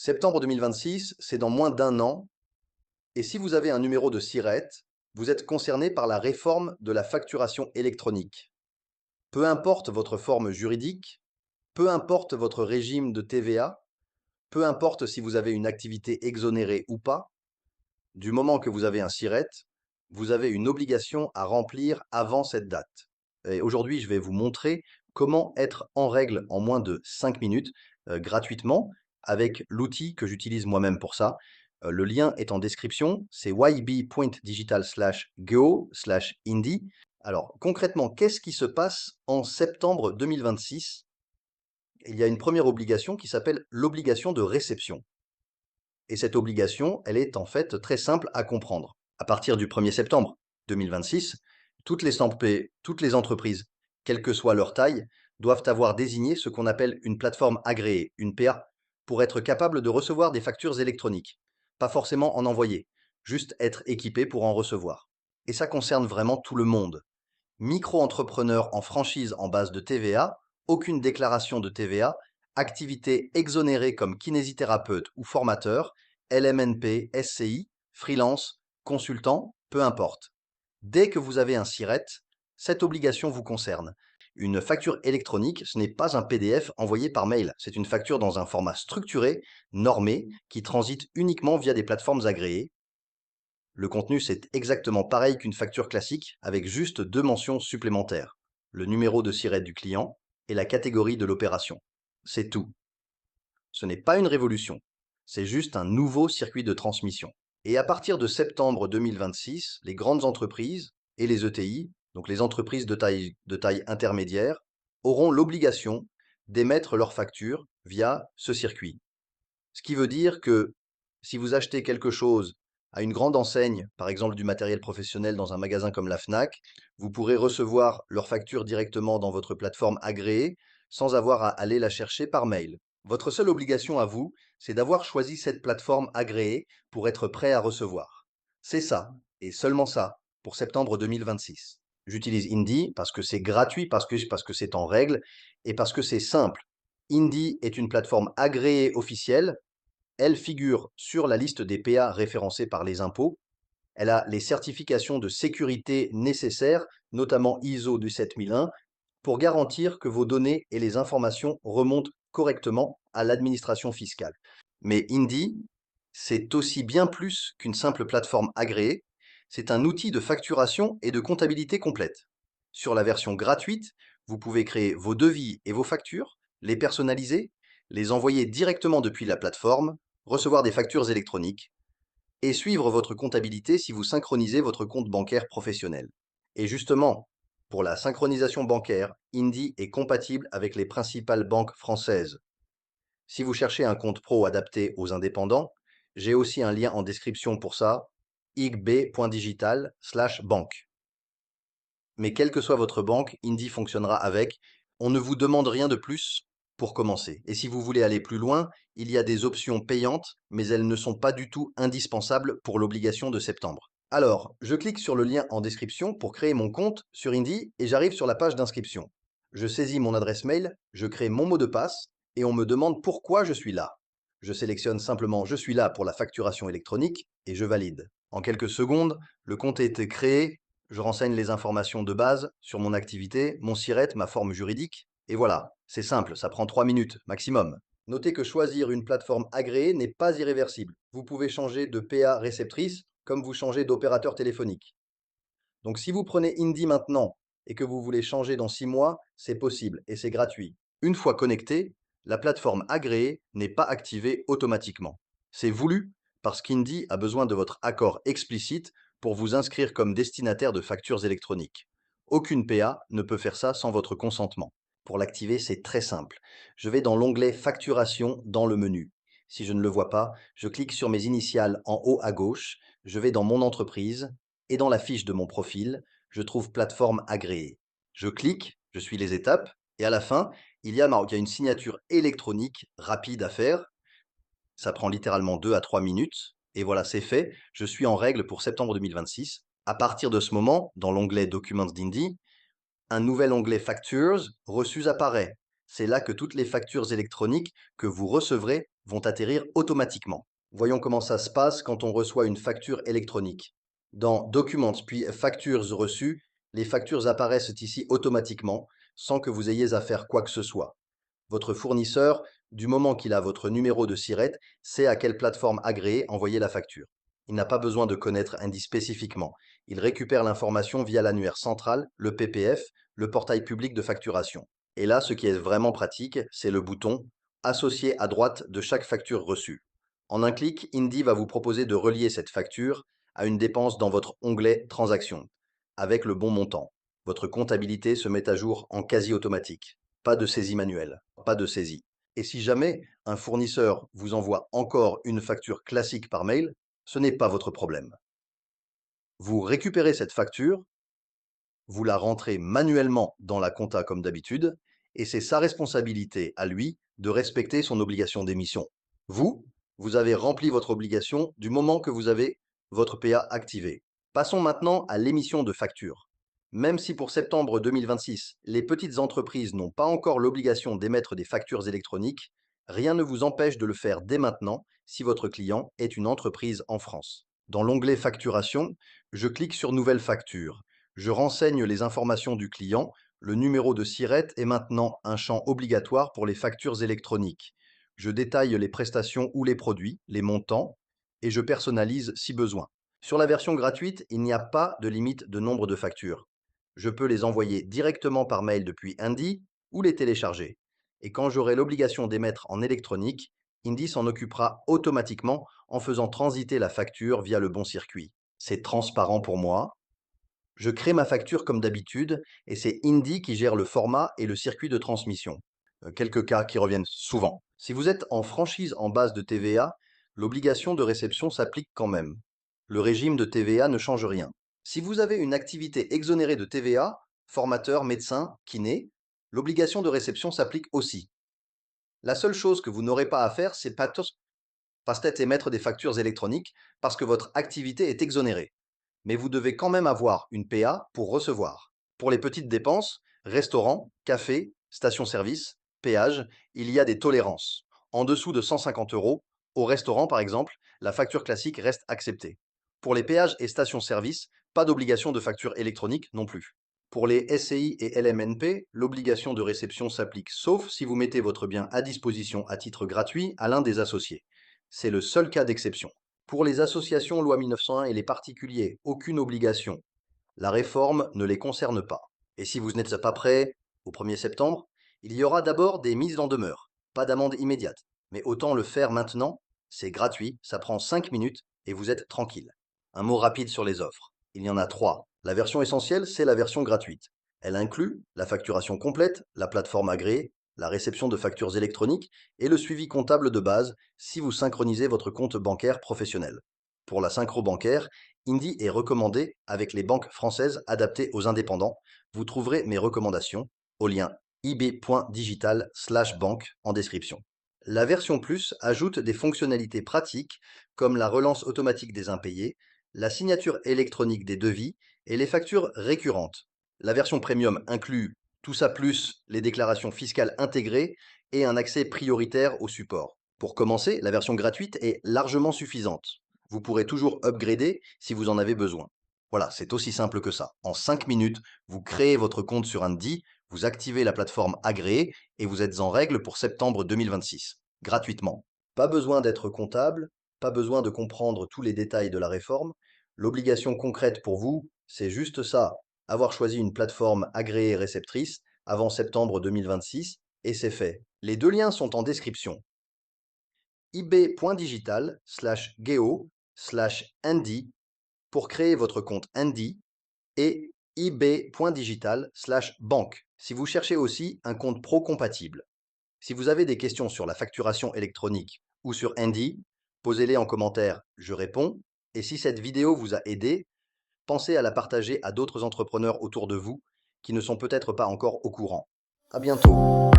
Septembre 2026, c'est dans moins d'un an, et si vous avez un numéro de SIRET, vous êtes concerné par la réforme de la facturation électronique. Peu importe votre forme juridique, peu importe votre régime de TVA, peu importe si vous avez une activité exonérée ou pas, du moment que vous avez un SIRET, vous avez une obligation à remplir avant cette date. Et aujourd'hui, je vais vous montrer comment être en règle en moins de 5 minutes gratuitement avec l'outil que j'utilise moi-même pour ça. Le lien est en description, c'est yb.digital/go/indie. Alors concrètement, qu'est-ce qui se passe en septembre 2026? Il y a une première obligation qui s'appelle l'obligation de réception. Et cette obligation, elle est en fait très simple à comprendre. À partir du 1er septembre 2026, toutes les entreprises, quelle que soit leur taille, doivent avoir désigné ce qu'on appelle une plateforme agréée, une PA, pour être capable de recevoir des factures électroniques. Pas forcément en envoyer, juste être équipé pour en recevoir. Et ça concerne vraiment tout le monde. Micro-entrepreneur en franchise en base de TVA, aucune déclaration de TVA, activité exonérée comme kinésithérapeute ou formateur, LMNP, SCI, freelance, consultant, peu importe. Dès que vous avez un SIRET, cette obligation vous concerne. Une facture électronique, ce n'est pas un PDF envoyé par mail, c'est une facture dans un format structuré, normé, qui transite uniquement via des plateformes agréées. Le contenu, c'est exactement pareil qu'une facture classique, avec juste deux mentions supplémentaires. Le numéro de SIRET du client et la catégorie de l'opération. C'est tout. Ce n'est pas une révolution, c'est juste un nouveau circuit de transmission. Et à partir de septembre 2026, les grandes entreprises et les ETI, donc les entreprises de taille intermédiaire, auront l'obligation d'émettre leurs factures via ce circuit. Ce qui veut dire que si vous achetez quelque chose à une grande enseigne, par exemple du matériel professionnel dans un magasin comme la Fnac, vous pourrez recevoir leur facture directement dans votre plateforme agréée sans avoir à aller la chercher par mail. Votre seule obligation à vous, c'est d'avoir choisi cette plateforme agréée pour être prêt à recevoir. C'est ça, et seulement ça, pour septembre 2026. J'utilise Indie parce que c'est gratuit, parce que c'est en règle et parce que c'est simple. Indie est une plateforme agréée officielle. Elle figure sur la liste des PA référencés par les impôts. Elle a les certifications de sécurité nécessaires, notamment ISO 27001, pour garantir que vos données et les informations remontent correctement à l'administration fiscale. Mais Indie, c'est aussi bien plus qu'une simple plateforme agréée, c'est un outil de facturation et de comptabilité complète. Sur la version gratuite, vous pouvez créer vos devis et vos factures, les personnaliser, les envoyer directement depuis la plateforme, recevoir des factures électroniques et suivre votre comptabilité si vous synchronisez votre compte bancaire professionnel. Et justement, pour la synchronisation bancaire, Indie est compatible avec les principales banques françaises. Si vous cherchez un compte pro adapté aux indépendants, j'ai aussi un lien en description pour ça, igb.digital/banque. Mais quelle que soit votre banque, Indie fonctionnera avec. On ne vous demande rien de plus pour commencer. Et si vous voulez aller plus loin, il y a des options payantes, mais elles ne sont pas du tout indispensables pour l'obligation de septembre. Alors, je clique sur le lien en description pour créer mon compte sur Indie et j'arrive sur la page d'inscription. Je saisis mon adresse mail, je crée mon mot de passe et on me demande pourquoi je suis là. Je sélectionne simplement "Je suis là pour la facturation électronique" et je valide. En quelques secondes, le compte a été créé, je renseigne les informations de base sur mon activité, mon SIRET, ma forme juridique, et voilà, c'est simple, ça prend 3 minutes maximum. Notez que choisir une plateforme agréée n'est pas irréversible. Vous pouvez changer de PA réceptrice comme vous changez d'opérateur téléphonique. Donc si vous prenez Indie maintenant et que vous voulez changer dans 6 mois, c'est possible et c'est gratuit. Une fois connecté, la plateforme agréée n'est pas activée automatiquement. C'est voulu parce qu'Indie a besoin de votre accord explicite pour vous inscrire comme destinataire de factures électroniques. Aucune PA ne peut faire ça sans votre consentement. Pour l'activer, c'est très simple. Je vais dans l'onglet Facturation dans le menu. Si je ne le vois pas, je clique sur mes initiales en haut à gauche, je vais dans Mon entreprise et dans la fiche de mon profil, je trouve Plateforme agréée. Je clique, je suis les étapes et à la fin, il y a une signature électronique rapide à faire. Ça prend littéralement 2 à 3 minutes. Et voilà, c'est fait. Je suis en règle pour septembre 2026. À partir de ce moment, dans l'onglet Documents d'Indie, un nouvel onglet Factures, reçus apparaît. C'est là que toutes les factures électroniques que vous recevrez vont atterrir automatiquement. Voyons comment ça se passe quand on reçoit une facture électronique. Dans Documents puis Factures reçues, les factures apparaissent ici automatiquement, sans que vous ayez à faire quoi que ce soit. Votre fournisseur, du moment qu'il a votre numéro de SIRET, sait à quelle plateforme agréée envoyer la facture. Il n'a pas besoin de connaître Indy spécifiquement. Il récupère l'information via l'annuaire central, le PPF, le portail public de facturation. Et là, ce qui est vraiment pratique, c'est le bouton associé à droite de chaque facture reçue. En un clic, Indy va vous proposer de relier cette facture à une dépense dans votre onglet Transactions, avec le bon montant. Votre comptabilité se met à jour en quasi automatique. Pas de saisie manuelle, pas de saisie. Et si jamais un fournisseur vous envoie encore une facture classique par mail, ce n'est pas votre problème. Vous récupérez cette facture, vous la rentrez manuellement dans la compta comme d'habitude, et c'est sa responsabilité à lui de respecter son obligation d'émission. Vous, vous avez rempli votre obligation du moment que vous avez votre PA activé. Passons maintenant à l'émission de factures. Même si pour septembre 2026, les petites entreprises n'ont pas encore l'obligation d'émettre des factures électroniques, rien ne vous empêche de le faire dès maintenant si votre client est une entreprise en France. Dans l'onglet Facturation, je clique sur Nouvelle facture. Je renseigne les informations du client. Le numéro de SIRET est maintenant un champ obligatoire pour les factures électroniques. Je détaille les prestations ou les produits, les montants, et je personnalise si besoin. Sur la version gratuite, il n'y a pas de limite de nombre de factures. Je peux les envoyer directement par mail depuis Indy ou les télécharger. Et quand j'aurai l'obligation d'émettre en électronique, Indy s'en occupera automatiquement en faisant transiter la facture via le bon circuit. C'est transparent pour moi. Je crée ma facture comme d'habitude et c'est Indy qui gère le format et le circuit de transmission. Quelques cas qui reviennent souvent. Si vous êtes en franchise en base de TVA, l'obligation de réception s'applique quand même. Le régime de TVA ne change rien. Si vous avez une activité exonérée de TVA, formateur, médecin, kiné, l'obligation de réception s'applique aussi. La seule chose que vous n'aurez pas à faire, c'est peut-être émettre des factures électroniques parce que votre activité est exonérée. Mais vous devez quand même avoir une PA pour recevoir. Pour les petites dépenses, restaurant, café, station-service, péage, il y a des tolérances. En dessous de 150 euros, au restaurant par exemple, la facture classique reste acceptée. Pour les péages et stations-service, pas d'obligation de facture électronique non plus. Pour les SCI et LMNP, l'obligation de réception s'applique sauf si vous mettez votre bien à disposition à titre gratuit à l'un des associés. C'est le seul cas d'exception. Pour les associations loi 1901 et les particuliers, aucune obligation. La réforme ne les concerne pas. Et si vous n'êtes pas prêt au 1er septembre, il y aura d'abord des mises en demeure. Pas d'amende immédiate. Mais autant le faire maintenant, c'est gratuit, ça prend 5 minutes et vous êtes tranquille. Un mot rapide sur les offres. Il y en a 3. La version essentielle, c'est la version gratuite. Elle inclut la facturation complète, la plateforme agréée, la réception de factures électroniques et le suivi comptable de base si vous synchronisez votre compte bancaire professionnel. Pour la synchro bancaire, Indy est recommandé avec les banques françaises adaptées aux indépendants. Vous trouverez mes recommandations au lien ib.digital/banque en description. La version Plus ajoute des fonctionnalités pratiques comme la relance automatique des impayés, la signature électronique des devis et les factures récurrentes. La version Premium inclut tout ça plus les déclarations fiscales intégrées et un accès prioritaire au support. Pour commencer, la version gratuite est largement suffisante. Vous pourrez toujours upgrader si vous en avez besoin. Voilà, c'est aussi simple que ça. En 5 minutes, vous créez votre compte sur Indy, vous activez la plateforme agréée et vous êtes en règle pour septembre 2026, gratuitement. Pas besoin d'être comptable, pas besoin de comprendre tous les détails de la réforme. L'obligation concrète pour vous, c'est juste ça, avoir choisi une plateforme agréée réceptrice avant septembre 2026 et c'est fait. Les deux liens sont en description. ib.digital/geo/Andy pour créer votre compte Andy et ib.digital/banque si vous cherchez aussi un compte pro compatible. Si vous avez des questions sur la facturation électronique ou sur Andy, posez-les en commentaire, je réponds. Et si cette vidéo vous a aidé, pensez à la partager à d'autres entrepreneurs autour de vous qui ne sont peut-être pas encore au courant. À bientôt.